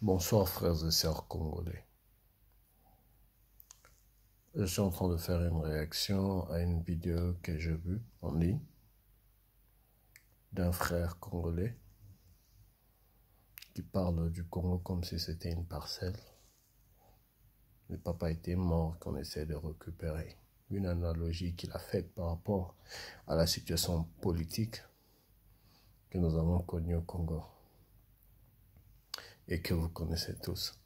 Bonsoir frères et sœurs congolais. Je suis en train de faire une réaction à une vidéo que j'ai vue en ligne d'un frère congolais qui parle du Congo comme si c'était une parcelle. Le papa était mort qu'on essaie de récupérer. Une analogie qu'il a faite par rapport à la situation politique que nous avons connue au Congo et que vous connaissez tous.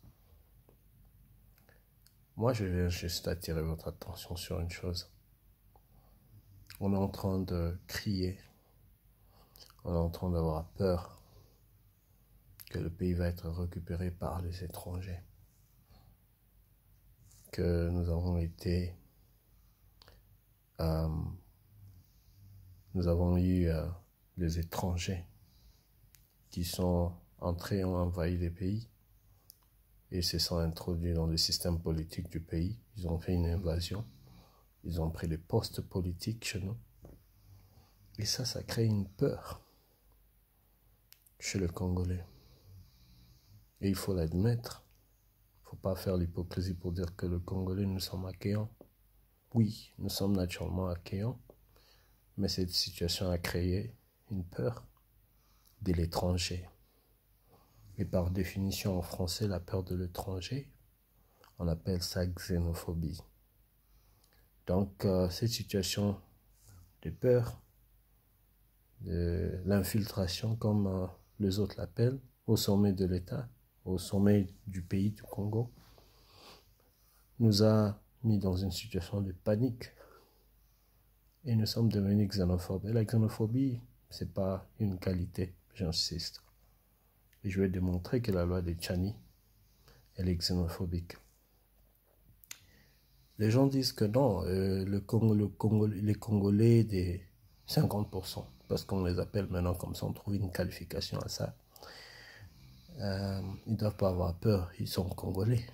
Moi, je viens juste attirer votre attention sur une chose. On est en train de crier, on est en train d'avoir peur que le pays va être récupéré par les étrangers, que nous avons eu des étrangers qui sont entrés, ont envahi les pays et se sont introduits dans le système politique du pays. Ils ont fait une invasion, ils ont pris les postes politiques chez nous. Et ça crée une peur chez le Congolais. Et il faut l'admettre. Il ne faut pas faire l'hypocrisie pour dire que le Congolais, nous sommes accueillants. Oui, nous sommes naturellement accueillants, mais cette situation a créé une peur de l'étranger. Et par définition en français, la peur de l'étranger, on appelle ça xénophobie. Donc, cette situation de peur, de l'infiltration, comme les autres l'appellent, au sommet de l'État, au sommet du pays du Congo, nous a mis dans une situation de panique. Et nous sommes devenus xénophobes. Et la xénophobie, ce n'est pas une qualité, j'insiste. Et je vais démontrer que la loi de Tchani, elle est xénophobique. Les gens disent que non, les Congolais des 50%, parce qu'on les appelle maintenant comme ça, on trouve une qualification à ça. Ils ne doivent pas avoir peur, ils sont Congolais.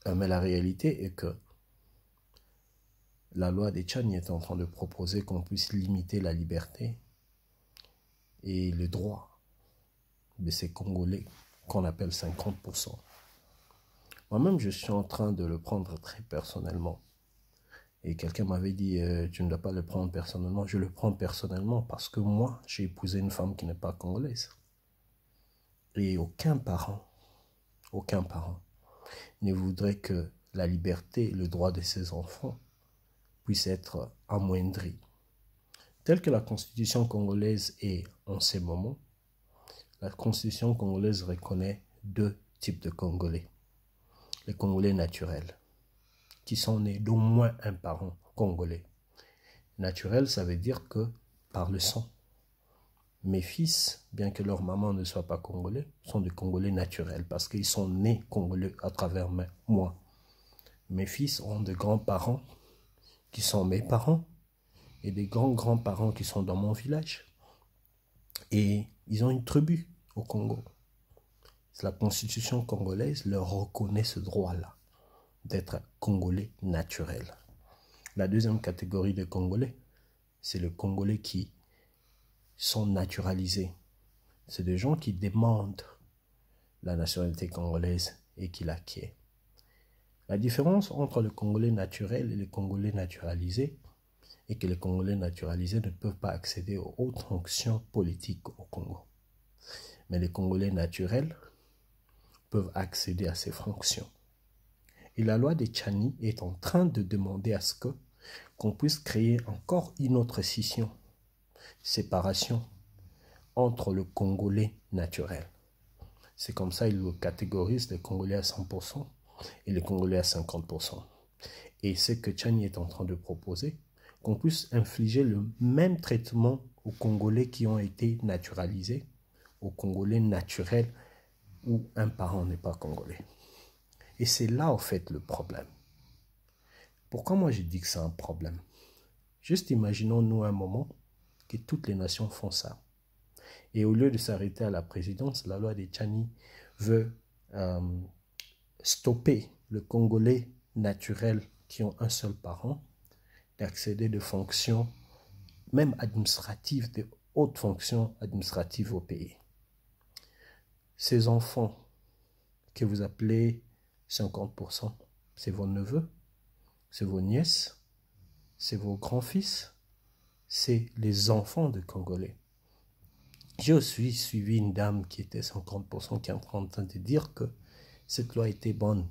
Mais la réalité est que la loi de Tchani est en train de proposer qu'on puisse limiter la liberté et le droit de ces Congolais qu'on appelle 50%. Moi-même, je suis en train de le prendre très personnellement. Et quelqu'un m'avait dit, tu ne dois pas le prendre personnellement. Je le prends personnellement parce que moi, j'ai épousé une femme qui n'est pas congolaise. Et aucun parent ne voudrait que la liberté et le droit de ses enfants puissent être amoindris. Telle que la constitution congolaise est en ces moments, la constitution congolaise reconnaît deux types de Congolais. Les Congolais naturels, qui sont nés d'au moins un parent congolais. Naturel, ça veut dire que par le sang. Mes fils, bien que leur maman ne soit pas congolais, sont des Congolais naturels parce qu'ils sont nés congolais à travers moi. Mes fils ont de grands-parents qui sont mes parents et des grands-grands-parents qui sont dans mon village. Et ils ont une tribu au Congo. La constitution congolaise leur reconnaît ce droit-là d'être Congolais naturels. La deuxième catégorie de Congolais, c'est les Congolais qui sont naturalisés. C'est des gens qui demandent la nationalité congolaise et qui l'acquièrent. La différence entre le Congolais naturel et les Congolais naturalisés est que les Congolais naturalisés ne peuvent pas accéder aux hautes fonctions politiques au Congo. Mais les Congolais naturels peuvent accéder à ces fonctions. Et la loi de Tchani est en train de demander à ce qu'on puisse créer encore une autre scission, séparation entre le Congolais naturel. C'est comme ça qu'ils catégorisent les Congolais à 100% et les Congolais à 50%. Et c'est que Tchani est en train de proposer, qu'on puisse infliger le même traitement aux Congolais qui ont été naturalisés, aux Congolais naturels où un parent n'est pas congolais. Et c'est là, en fait, le problème. Pourquoi moi je dis que c'est un problème? Juste imaginons-nous un moment que toutes les nations font ça. Et au lieu de s'arrêter à la présidence, la loi de Tchani veut stopper le Congolais naturel qui ont un seul parent d'accéder de fonctions, même administratives, de hautes fonctions administratives au pays. Ces enfants que vous appelez 50%, c'est vos neveux, c'est vos nièces, c'est vos grands-fils, c'est les enfants de Congolais. J'ai aussi suivi une dame qui était 50%, qui est en train de dire que cette loi était bonne.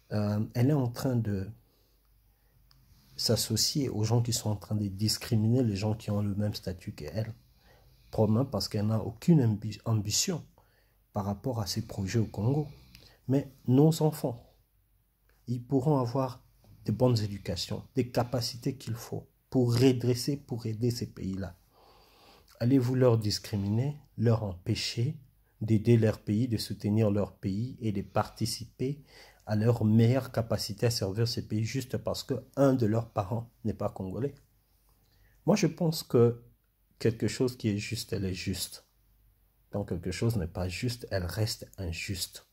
Elle est en train de s'associer aux gens qui sont en train de discriminer les gens qui ont le même statut qu'elle. Probablement parce qu'elle n'a aucune ambition par rapport à ses projets au Congo. Mais nos enfants, ils pourront avoir de bonnes éducations, des capacités qu'il faut pour redresser, pour aider ces pays-là. Allez-vous leur discriminer, leur empêcher d'aider leur pays, de soutenir leur pays et de participer à leur meilleure capacité à servir ces pays juste parce qu'un de leurs parents n'est pas congolais? Moi, je pense que quelque chose qui est juste, elle est juste. Quand quelque chose n'est pas juste, elle reste injuste.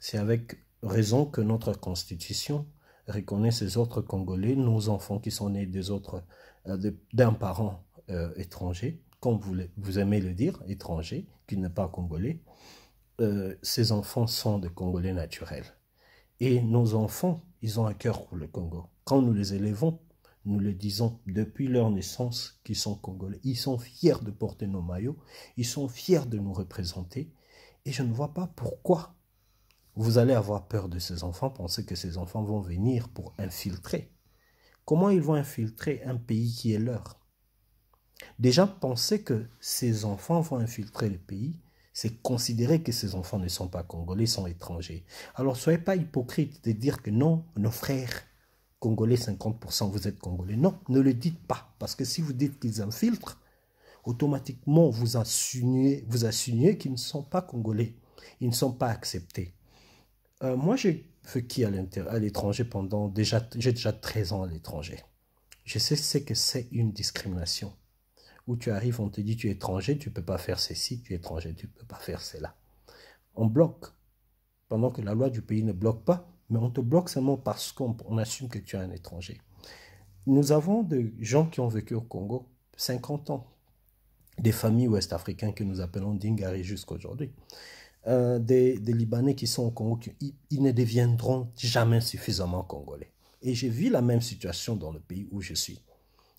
C'est avec raison que notre Constitution reconnaît ces autres Congolais, nos enfants qui sont nés d'un parent étranger, comme vous aimez le dire, étranger, qui n'est pas congolais. Ces enfants sont des Congolais naturels. Et nos enfants, ils ont un cœur pour le Congo. Quand nous les élevons, nous le disons depuis leur naissance qu'ils sont Congolais. Ils sont fiers de porter nos maillots, ils sont fiers de nous représenter. Et je ne vois pas pourquoi vous allez avoir peur de ces enfants, penser que ces enfants vont venir pour infiltrer. Comment ils vont infiltrer un pays qui est leur? Déjà, penser que ces enfants vont infiltrer le pays, c'est considérer que ces enfants ne sont pas congolais, sont étrangers. Alors, soyez pas hypocrite de dire que non, nos frères congolais, 50%, vous êtes congolais. Non, ne le dites pas. Parce que si vous dites qu'ils infiltrent, automatiquement, vous insinuez qu'ils ne sont pas congolais. Ils ne sont pas acceptés. Moi, j'ai vécu à l'étranger j'ai déjà 13 ans à l'étranger. Je sais ce que c'est une discrimination. Où tu arrives, on te dit tu es étranger, tu ne peux pas faire ceci, tu es étranger, tu ne peux pas faire cela. On bloque, pendant que la loi du pays ne bloque pas, mais on te bloque seulement parce qu'on assume que tu es un étranger. Nous avons des gens qui ont vécu au Congo 50 ans, des familles ouest-africaines que nous appelons Dingari jusqu'à aujourd'hui. Des Libanais qui sont au Congo, ils ne deviendront jamais suffisamment congolais. Et j'ai vu la même situation dans le pays où je suis.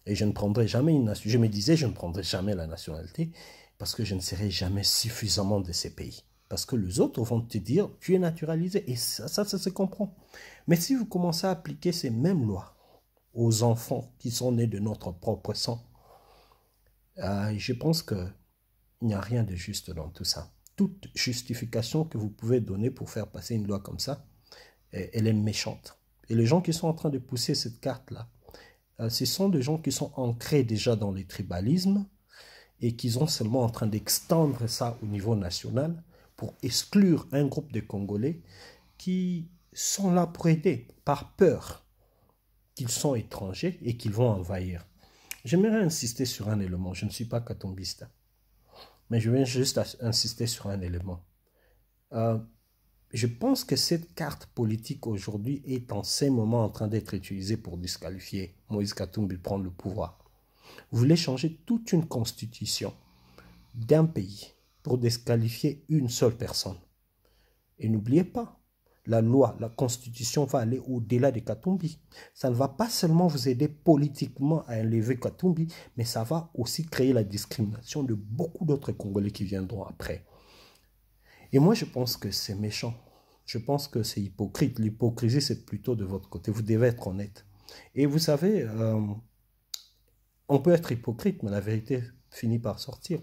Et je ne prendrai jamais une nationalité. Je me disais, je ne prendrai jamais la nationalité parce que je ne serai jamais suffisamment de ces pays. Parce que les autres vont te dire, tu es naturalisé. Et ça se comprend. Mais si vous commencez à appliquer ces mêmes lois aux enfants qui sont nés de notre propre sang, je pense qu'il n'y a rien de juste dans tout ça. Toute justification que vous pouvez donner pour faire passer une loi comme ça, elle est méchante. Et les gens qui sont en train de pousser cette carte-là, ce sont des gens qui sont ancrés déjà dans les tribalismes et qui sont seulement en train d'extendre ça au niveau national pour exclure un groupe de Congolais qui sont là pour aider par peur qu'ils sont étrangers et qu'ils vont envahir. J'aimerais insister sur un élément. Je ne suis pas katombiste, mais je viens juste insister sur un élément. Je pense que cette carte politique aujourd'hui est en ces moments en train d'être utilisée pour disqualifier Moïse Katumbi prendre le pouvoir. Vous voulez changer toute une constitution d'un pays pour disqualifier une seule personne. Et n'oubliez pas, la loi, la constitution va aller au-delà de Katumbi. Ça ne va pas seulement vous aider politiquement à enlever Katumbi, mais ça va aussi créer la discrimination de beaucoup d'autres Congolais qui viendront après. Et moi, je pense que c'est méchant. Je pense que c'est hypocrite. L'hypocrisie, c'est plutôt de votre côté. Vous devez être honnête. Et vous savez, on peut être hypocrite, mais la vérité finit par sortir.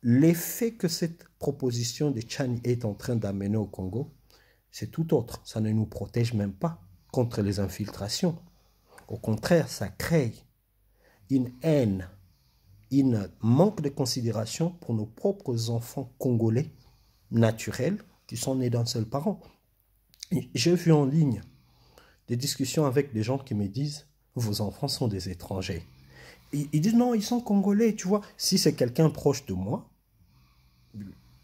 L'effet que cette proposition de Tchani est en train d'amener au Congo, c'est tout autre. Ça ne nous protège même pas contre les infiltrations. Au contraire, ça crée une haine, un manque de considération pour nos propres enfants congolais naturels qui sont nés d'un seul parent. J'ai vu en ligne des discussions avec des gens qui me disent « Vos enfants sont des étrangers ». Ils disent « Non, ils sont congolais, tu vois. » Si c'est quelqu'un proche de moi,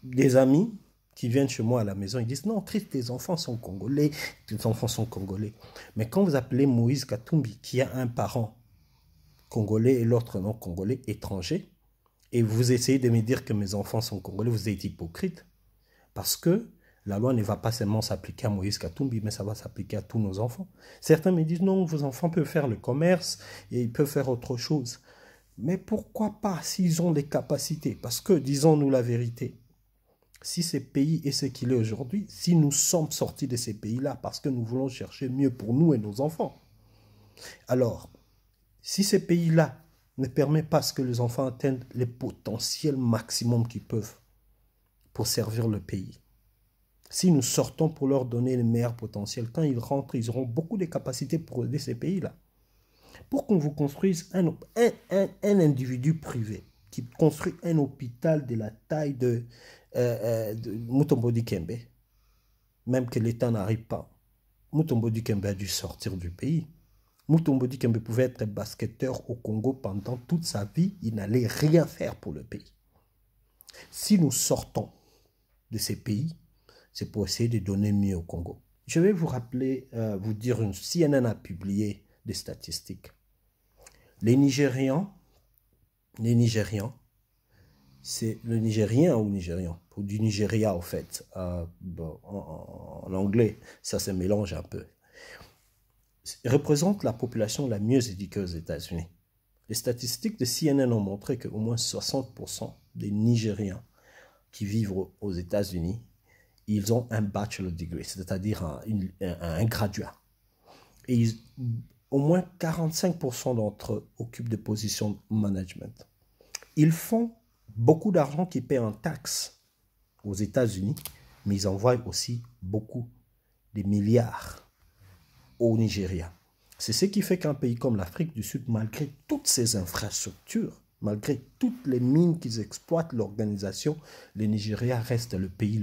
des amis qui viennent chez moi à la maison, ils disent « Non, Christ, tes enfants sont congolais, tes enfants sont congolais. » Mais quand vous appelez Moïse Katumbi, qui a un parent congolais et l'autre non congolais, étranger, et vous essayez de me dire que mes enfants sont congolais, vous êtes hypocrite. Parce que la loi ne va pas seulement s'appliquer à Moïse Katumbi, mais ça va s'appliquer à tous nos enfants. Certains me disent, non, vos enfants peuvent faire le commerce et ils peuvent faire autre chose. Mais pourquoi pas s'ils ont des capacités? Parce que, disons-nous la vérité, si ce pays est ce qu'il est aujourd'hui, si nous sommes sortis de ces pays-là parce que nous voulons chercher mieux pour nous et nos enfants, alors, si ces pays-là ne permettent pas que les enfants atteignent le potentiel maximum qu'ils peuvent pour servir le pays, si nous sortons pour leur donner le meilleur potentiel, quand ils rentrent, ils auront beaucoup de capacités pour aider ces pays-là. Pour qu'on vous construise un individu privé qui construit un hôpital de la taille de Mutombo Dikembe, même que l'État n'arrive pas, Mutombo Dikembe a dû sortir du pays. Mutombo Dikembe pouvait être basketteur au Congo pendant toute sa vie, il n'allait rien faire pour le pays. Si nous sortons de ces pays, c'est pour essayer de donner mieux au Congo. Je vais vous rappeler, vous dire, CNN a publié des statistiques. Les Nigérians, c'est le Nigérien ou Nigérian, ou du Nigeria au fait, en anglais, ça se mélange un peu, représente la population la mieux éduquée aux États-Unis. Les statistiques de CNN ont montré qu'au moins 60% des Nigériens qui vivent aux États-Unis, ils ont un bachelor degree, c'est-à-dire un graduat. Et au moins 45% d'entre eux occupent des positions de management. Ils font beaucoup d'argent qu'ils paient en taxes aux États-Unis, mais ils envoient aussi beaucoup de milliards au Nigeria. C'est ce qui fait qu'un pays comme l'Afrique du Sud, malgré toutes ces infrastructures, malgré toutes les mines qu'ils exploitent, l'organisation, le Nigeria reste le pays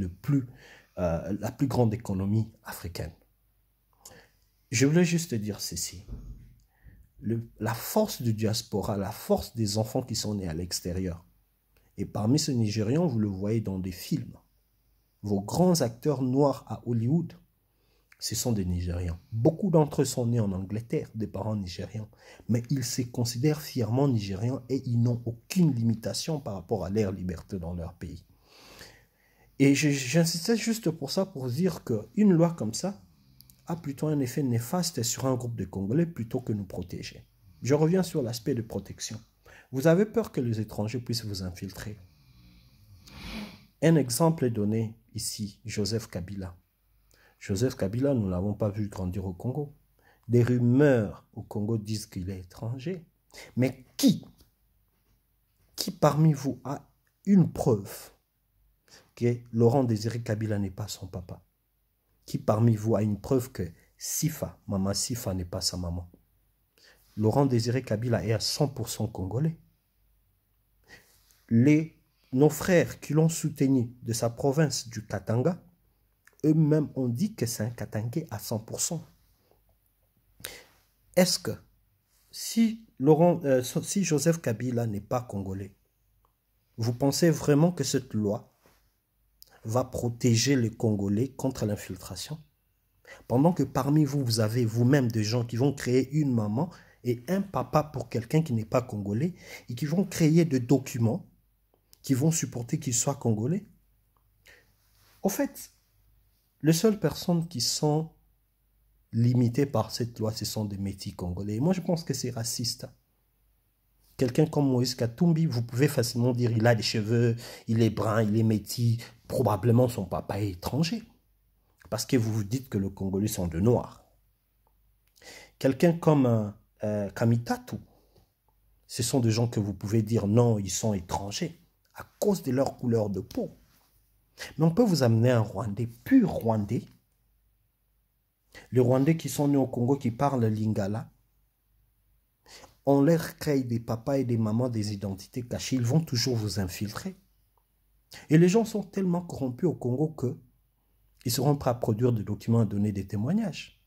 la plus grande économie africaine. Je voulais juste dire ceci. La force du diaspora, la force des enfants qui sont nés à l'extérieur. Et parmi ces Nigérians, vous le voyez dans des films. Vos grands acteurs noirs à Hollywood, ce sont des Nigérians. Beaucoup d'entre eux sont nés en Angleterre, des parents nigérians. Mais ils se considèrent fièrement Nigérians et ils n'ont aucune limitation par rapport à leur liberté dans leur pays. Et j'insistais juste pour ça, pour dire qu'une loi comme ça a plutôt un effet néfaste sur un groupe de Congolais plutôt que nous protéger. Je reviens sur l'aspect de protection. Vous avez peur que les étrangers puissent vous infiltrer. Un exemple est donné ici, Joseph Kabila. Joseph Kabila, nous ne l'avons pas vu grandir au Congo. Des rumeurs au Congo disent qu'il est étranger. Mais qui parmi vous a une preuve que Laurent Désiré Kabila n'est pas son papa? Qui parmi vous a une preuve que Maman Sifa n'est pas sa maman? Laurent Désiré Kabila est à 100% congolais. Nos frères qui l'ont soutenu de sa province du Katanga, eux-mêmes ont dit que c'est un Katangais à 100%. Est-ce que si Joseph Kabila n'est pas congolais, vous pensez vraiment que cette loi va protéger les Congolais contre l'infiltration? Pendant que parmi vous, vous avez vous-même des gens qui vont créer une maman et un papa pour quelqu'un qui n'est pas congolais et qui vont créer des documents qui vont supporter qu'il soit congolais. En fait, les seules personnes qui sont limitées par cette loi, ce sont des métis congolais. Et moi, je pense que c'est raciste. Quelqu'un comme Moïse Katumbi, vous pouvez facilement dire il a des cheveux, il est brun, il est métis. Probablement son papa est étranger. Parce que vous vous dites que les Congolais sont de noirs. Quelqu'un comme Kamitatu, ce sont des gens que vous pouvez dire non, ils sont étrangers à cause de leur couleur de peau. Mais on peut vous amener un Rwandais, pur Rwandais. Les Rwandais qui sont nés au Congo, qui parlent lingala, on leur crée des papas et des mamans des identités cachées, ils vont toujours vous infiltrer. Et les gens sont tellement corrompus au Congo que ils seront prêts à produire des documents, à donner des témoignages.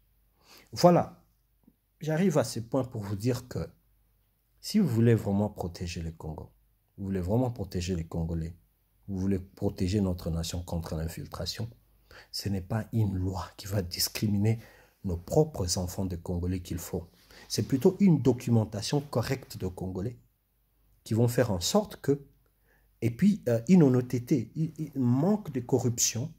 Voilà, j'arrive à ce point pour vous dire que si vous voulez vraiment protéger le Congo, vous voulez vraiment protéger les Congolais, vous voulez protéger notre nation contre l'infiltration, ce n'est pas une loi qui va discriminer nos propres enfants de Congolais qu'il faut. C'est plutôt une documentation correcte de Congolais qui vont faire en sorte que Et puis, inhonnêteté, manque de corruption,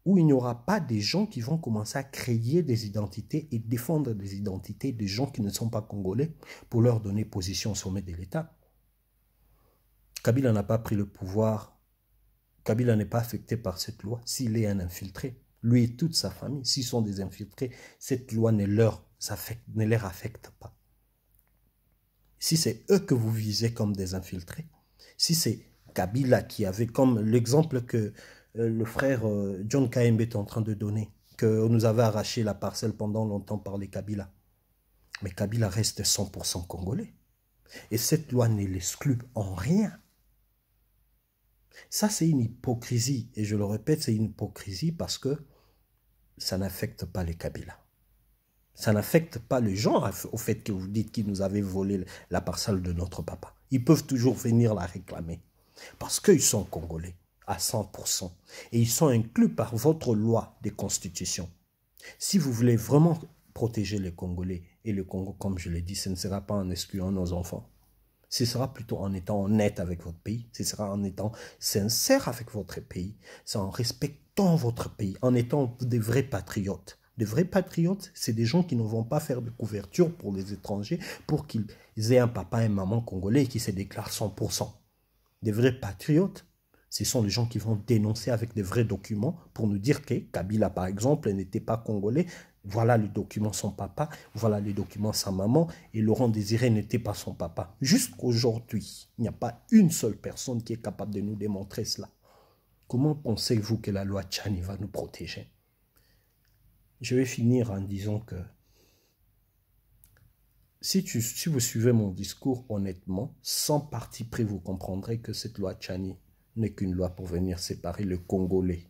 où il n'y aura pas des gens qui vont commencer à créer des identités et défendre des identités des gens qui ne sont pas congolais pour leur donner position au sommet de l'État. Kabila n'a pas pris le pouvoir. Kabila n'est pas affecté par cette loi s'il est un infiltré. Lui et toute sa famille, s'ils sont des infiltrés, cette loi ne leur affecte pas. Si c'est eux que vous visez comme des infiltrés, si c'est Kabila qui avait, comme l'exemple que le frère John Kayembe est en train de donner, que nous avait arraché la parcelle pendant longtemps par les Kabila. Mais Kabila reste 100% congolais. Et cette loi ne l'exclut en rien. Ça, c'est une hypocrisie. Et je le répète, c'est une hypocrisie parce que ça n'affecte pas les Kabila. Ça n'affecte pas les gens au fait que vous dites qu'ils nous avaient volé la parcelle de notre papa. Ils peuvent toujours venir la réclamer. Parce qu'ils sont congolais à 100%. Et ils sont inclus par votre loi de constitution. Si vous voulez vraiment protéger les Congolais et le Congo, comme je l'ai dit, ce ne sera pas en excluant nos enfants. Ce sera plutôt en étant honnête avec votre pays. Ce sera en étant sincère avec votre pays. C'est en respectant votre pays, en étant des vrais patriotes. Des vrais patriotes, c'est des gens qui ne vont pas faire de couverture pour les étrangers pour qu'ils aient un papa et une maman congolais qui se déclarent 100%. Des vrais patriotes, ce sont les gens qui vont dénoncer avec des vrais documents pour nous dire que Kabila, par exemple, n'était pas congolais. Voilà les documents son papa, voilà les documents sa maman, et Laurent Désiré n'était pas son papa. Jusqu'aujourd'hui, il n'y a pas une seule personne qui est capable de nous démontrer cela. Comment pensez-vous que la loi Tchani va nous protéger? Je vais finir en disant que si vous suivez mon discours honnêtement, sans parti pris, vous comprendrez que cette loi Tchani n'est qu'une loi pour venir séparer le Congolais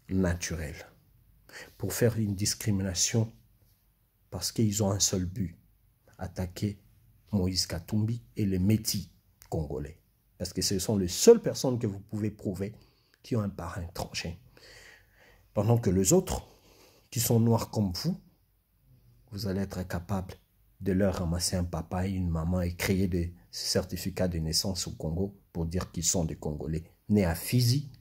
naturel, pour faire une discrimination parce qu'ils ont un seul but, attaquer Moïse Katumbi et les Métis congolais. Parce que ce sont les seules personnes que vous pouvez prouver qui ont un parent étranger. Pendant que les autres, qui sont noirs comme vous allez être capable de leur ramasser un papa et une maman et créer des certificats de naissance au Congo pour dire qu'ils sont des Congolais. Nés à Fizi,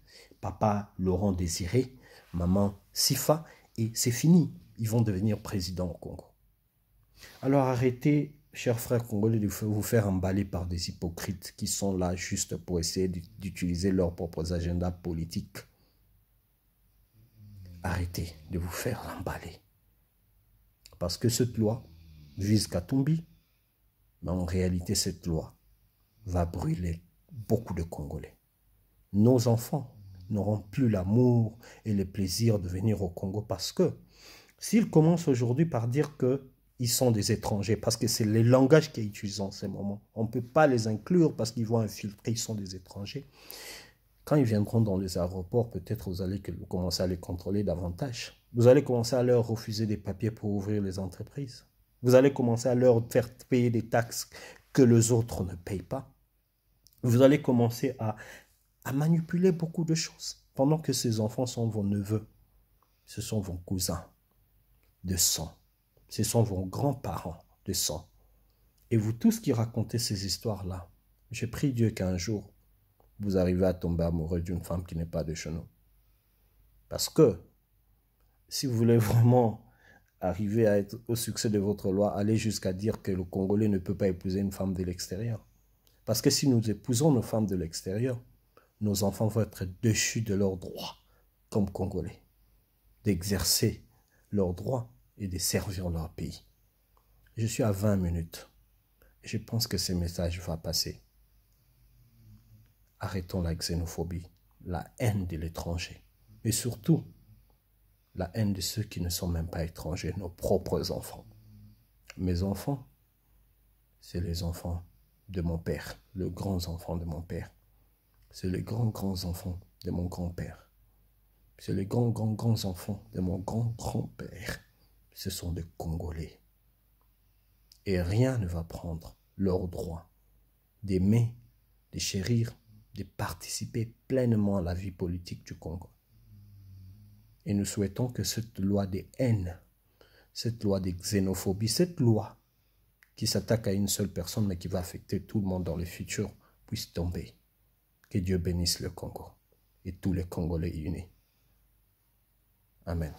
papa Laurent Désiré, maman Sifa, et c'est fini. Ils vont devenir présidents au Congo. Alors arrêtez, chers frères congolais, de vous faire emballer par des hypocrites qui sont là juste pour essayer d'utiliser leurs propres agendas politiques. Arrêtez de vous faire emballer. Parce que cette loi vise Katumbi, mais en réalité, cette loi va brûler beaucoup de Congolais. Nos enfants n'auront plus l'amour et le plaisir de venir au Congo parce que s'ils commencent aujourd'hui par dire qu'ils sont des étrangers, parce que c'est le langage qui est utilisé en ce moment, on ne peut pas les inclure parce qu'ils vont infiltrer, ils sont des étrangers. Quand ils viendront dans les aéroports, peut-être vous allez commencer à les contrôler davantage. Vous allez commencer à leur refuser des papiers pour ouvrir les entreprises. Vous allez commencer à leur faire payer des taxes que les autres ne payent pas. Vous allez commencer à manipuler beaucoup de choses. Pendant que ces enfants sont vos neveux, ce sont vos cousins de sang. Ce sont vos grands-parents de sang. Et vous tous qui racontez ces histoires-là, je prie Dieu qu'un jour, vous arrivez à tomber amoureux d'une femme qui n'est pas de chez nous. Parce que, si vous voulez vraiment arriver à être au succès de votre loi, allez jusqu'à dire que le Congolais ne peut pas épouser une femme de l'extérieur. Parce que si nous épousons nos femmes de l'extérieur, nos enfants vont être déchus de leurs droits comme Congolais, d'exercer leurs droits et de servir leur pays. Je suis à 20 minutes. Je pense que ce message va passer. Arrêtons la xénophobie, la haine de l'étranger. Et surtout, la haine de ceux qui ne sont même pas étrangers, nos propres enfants. Mes enfants, c'est les enfants de mon père, les grands enfants de mon père. C'est les grands enfants de mon grand-père. C'est les grands enfants de mon grand-père. Ce sont des Congolais. Et rien ne va prendre leur droit d'aimer, de chérir, de participer pleinement à la vie politique du Congo. Et nous souhaitons que cette loi de haine, cette loi de xénophobie, cette loi qui s'attaque à une seule personne mais qui va affecter tout le monde dans le futur, puisse tomber. Que Dieu bénisse le Congo et tous les Congolais unis. Amen.